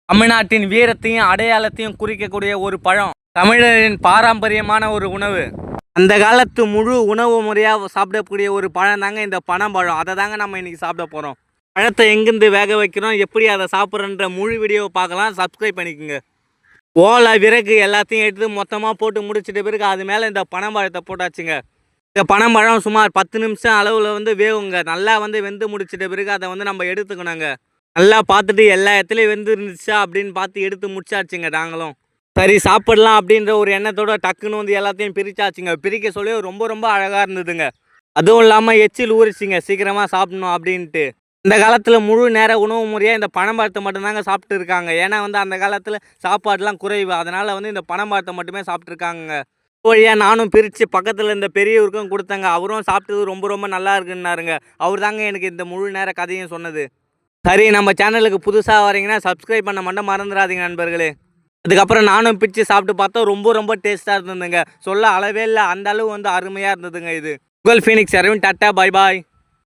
தமிழ்நாட்டின் வீரத்தையும் அடையாளத்தையும் குறிக்கக்கூடிய ஒரு பழம். தமிழரின் பாரம்பரியமான ஒரு உணவு. அந்த காலத்து முழு உணவு முறையாக சாப்பிடக்கூடிய ஒரு பழம் தாங்க இந்த பனம்பழம். அதை தாங்க நம்ம இன்றைக்கி சாப்பிட போகிறோம். பழத்தை எங்கேருந்து வேக வைக்கிறோம், எப்படி அதை சாப்பிட்றன்ற முழு வீடியோவை பார்க்கலாம். சப்ஸ்கிரைப் பண்ணிக்கோங்க. ஓலை விறகு எல்லாத்தையும் எடுத்து மொத்தமாக போட்டு முடிச்சிட்ட பிறகு அது மேலே இந்த பனம்பழத்தை போட்டாச்சுங்க. இந்த பனம்பழம் சுமார் 10 நிமிஷம் அளவில் வேகுங்க. நல்லா வெந்து முடிச்சிட்ட பிறகு அதை நம்ம எடுத்துக்கணுங்க. நல்லா பார்த்துட்டு எல்லா இடத்துலையும் வெந்து இருந்துச்சா அப்படின்னு பார்த்து எடுத்து முடிச்சாச்சுங்க. நாங்களும் சரி சாப்பிடலாம் அப்படின்ற ஒரு எண்ணத்தோட டக்குன்னு எல்லாத்தையும் பிரிச்சாச்சுங்க. பிரிக்க சொல்லி ரொம்ப ரொம்ப அழகாக இருந்ததுங்க. அதுவும் இல்லாமல் எச்சில் ஊறிச்சிங்க சீக்கிரமாக சாப்பிடணும் அப்படின்ட்டு. இந்த காலத்தில் முழு நேர உணவு முறையாக இந்த பனம்பழத்தை மட்டும்தாங்க சாப்பிட்டு இருக்காங்க. ஏன்னா அந்த காலத்தில் சாப்பாடுலாம் குறைவு. அதனால் இந்த பனம்பழத்தை மட்டுமே சாப்பிட்ருக்காங்க. வழியாக நானும் பிரித்து பக்கத்தில் இந்த பெரியவருக்கும் கொடுத்தேங்க. அவரும் சாப்பிட்டது ரொம்ப ரொம்ப நல்லா இருக்குன்னாருங்க. அவர் தாங்க எனக்கு இந்த முழு நேர கதையும் சொன்னது. சரி, நம்ம சேனலுக்கு புதுசாக வரீங்கன்னா சப்ஸ்கிரைப் பண்ண மட்டும் மறந்துடாதீங்க நண்பர்களே. அதுக்கப்புறம் நானும் பிச்சு சாப்பிட்டு பார்த்தா ரொம்ப ரொம்ப டேஸ்ட்டாக இருந்ததுங்க. சொல்ல அளவே இல்லை, அந்த அளவு அருமையாக இருந்ததுங்க. இது உங்கள் ஃபீனிக்ஸ் அரவிந்த். டாட்டா, பாய் பாய்.